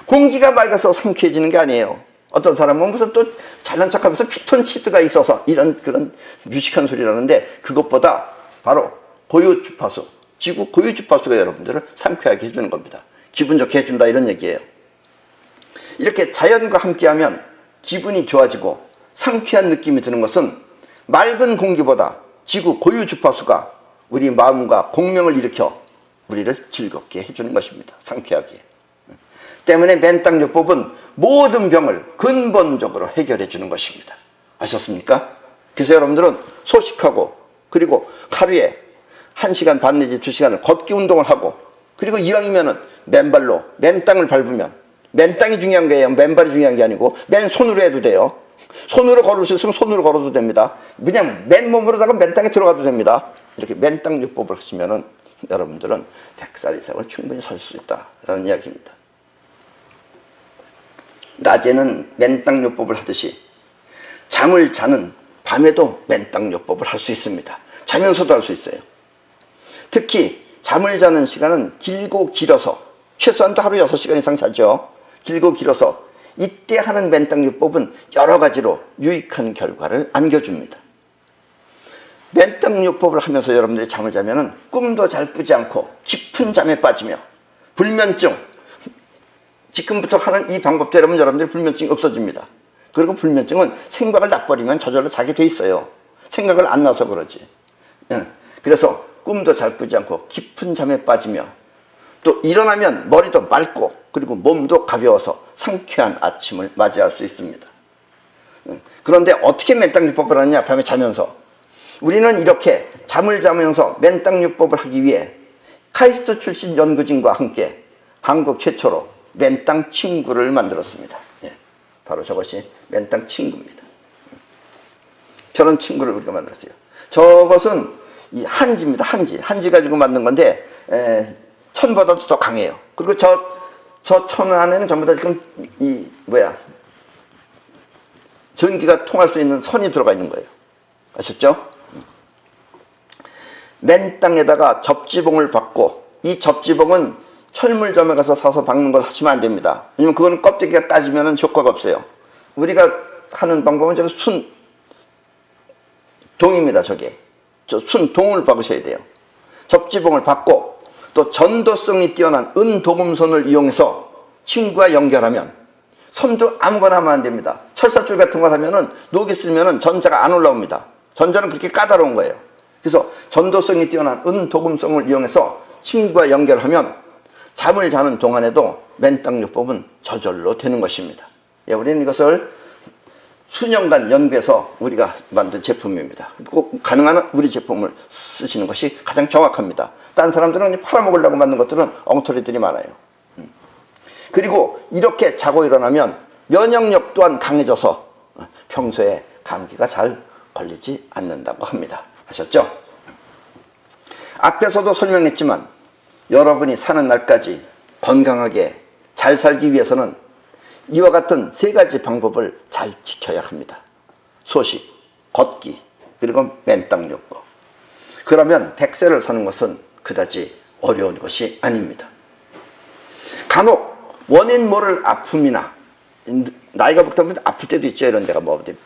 공기가 맑아서 상쾌해지는 게 아니에요. 어떤 사람은 무슨 또 잘난 척하면서 피톤치드가 있어서 이런 그런 뮤직한 소리라는데, 그것보다 바로 고유 주파수, 지구 고유 주파수가 여러분들을 상쾌하게 해주는 겁니다. 기분 좋게 해준다, 이런 얘기예요. 이렇게 자연과 함께하면 기분이 좋아지고 상쾌한 느낌이 드는 것은 맑은 공기보다 지구 고유 주파수가 우리 마음과 공명을 일으켜 우리를 즐겁게 해주는 것입니다. 상쾌하게. 때문에 맨땅요법은 모든 병을 근본적으로 해결해 주는 것입니다. 아셨습니까? 그래서 여러분들은 소식하고, 그리고 하루에 1시간 반 내지 2시간을 걷기 운동을 하고, 그리고 이왕이면은 맨발로 맨땅을 밟으면, 맨땅이 중요한 거예요. 맨발이 중요한 게 아니고 맨손으로 해도 돼요. 손으로 걸을 수 있으면 손으로 걸어도 됩니다. 그냥 맨몸으로다가 맨땅에 들어가도 됩니다. 이렇게 맨땅요법을 하시면은 여러분들은 100살 이상을 충분히 살 수 있다라는 이야기입니다. 낮에는 맨땅요법을 하듯이 잠을 자는 밤에도 맨땅요법을 할 수 있습니다. 자면서도 할 수 있어요. 특히 잠을 자는 시간은 길고 길어서, 최소한도 하루 6시간 이상 자죠. 길고 길어서 이때 하는 맨땅요법은 여러 가지로 유익한 결과를 안겨줍니다. 맨땅요법을 하면서 여러분들이 잠을 자면은 꿈도 잘 꾸지 않고 깊은 잠에 빠지며, 불면증, 지금부터 하는 이 방법대로면 여러분들 불면증이 없어집니다. 그리고 불면증은 생각을 놔버리면 저절로 자게 돼 있어요. 생각을 안 놔서 그러지. 그래서 꿈도 잘 꾸지 않고 깊은 잠에 빠지며, 또 일어나면 머리도 맑고 그리고 몸도 가벼워서 상쾌한 아침을 맞이할 수 있습니다. 그런데 어떻게 맨땅요법을 하느냐? 밤에 자면서. 우리는 이렇게 잠을 자면서 맨땅요법을 하기 위해 카이스트 출신 연구진과 함께 한국 최초로 맨땅 침구를 만들었습니다. 예, 바로 저것이 맨땅 침구입니다. 저런 침구를 우리가 만들었어요. 저것은 이 한지입니다. 한지 가지고 만든 건데 천보다도 더 강해요. 그리고 저 천 안에는 전부 다 지금 전기가 통할 수 있는 선이 들어가 있는 거예요. 아셨죠? 맨땅에다가 접지봉을 박고, 이 접지봉은 철물점에 가서 사서 박는 걸 하시면 안 됩니다. 왜냐면 그거는 껍데기가 따지면 효과가 없어요. 우리가 하는 방법은 저기 순동입니다. 저게. 저 순동을 박으셔야 돼요. 접지봉을 박고, 또 전도성이 뛰어난 은도금선을 이용해서 침구와 연결하면, 선도 아무거나 하면 안 됩니다. 철사줄 같은 걸 하면은 녹이 쓸면은 전자가 안 올라옵니다. 전자는 그렇게 까다로운 거예요. 그래서 전도성이 뛰어난 은도금성을 이용해서 침구와 연결하면 잠을 자는 동안에도 맨땅요법은 저절로 되는 것입니다. 예, 우리는 이것을 수년간 연구해서 우리가 만든 제품입니다. 꼭 가능한 우리 제품을 쓰시는 것이 가장 정확합니다. 다른 사람들은 팔아먹으려고 만든 것들은 엉터리들이 많아요. 그리고 이렇게 자고 일어나면 면역력 또한 강해져서 평소에 감기가 잘 걸리지 않는다고 합니다. 아셨죠? 앞에서도 설명했지만 여러분이 사는 날까지 건강하게 잘 살기 위해서는 이와 같은 3가지 방법을 잘 지켜야 합니다. 소식, 걷기, 그리고 맨땅요법. 그러면 100세를 사는 것은 그다지 어려운 것이 아닙니다. 간혹 원인 모를 아픔이나, 나이가 먹다 보면 아플 때도 있죠. 이런 데가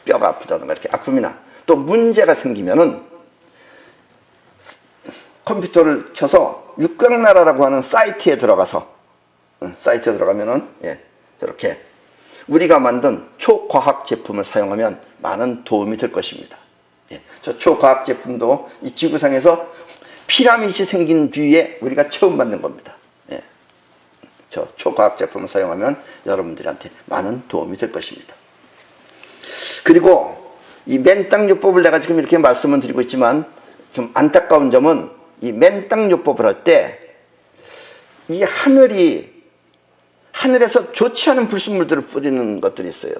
뼈가 아프다든가 이렇게 아픔이나, 또 문제가 생기면은 컴퓨터를 켜서 육각나라라고 하는 사이트에 들어가서, 사이트에 들어가면은 저렇게 우리가 만든 초과학 제품을 사용하면 많은 도움이 될 것입니다. 예, 저 초과학 제품도 이 지구상에서 피라밋이 생긴 뒤에 우리가 처음 만든 겁니다. 예, 저 초과학 제품을 사용하면 여러분들한테 많은 도움이 될 것입니다. 그리고 이 맨땅요법을 내가 지금 이렇게 말씀을 드리고 있지만 좀 안타까운 점은 이 맨땅요법을 할 때 이 하늘에서 좋지 않은 불순물들을 뿌리는 것들이 있어요.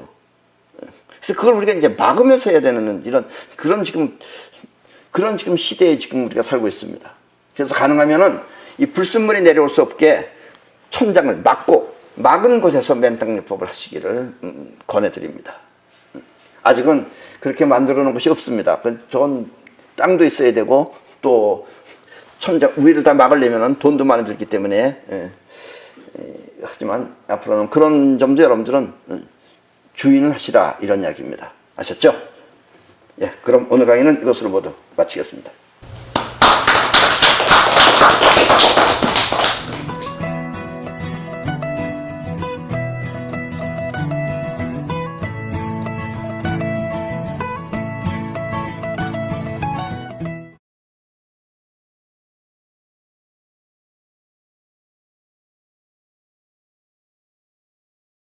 그래서 그걸 우리가 이제 막으면서 해야 되는 그런 지금 시대에 지금 우리가 살고 있습니다. 그래서 가능하면은 이 불순물이 내려올 수 없게 천장을 막은 곳에서 맨땅요법을 하시기를 권해드립니다. 아직은 그렇게 만들어 놓은 곳이 없습니다. 저건 땅도 있어야 되고 또 천장 위를 다 막으려면 돈도 많이 들기 때문에 하지만 앞으로는 그런 점도 여러분들은 주의는 하시라 이런 이야기입니다. 아셨죠? 예, 그럼 오늘 강의는 이것으로 모두 마치겠습니다.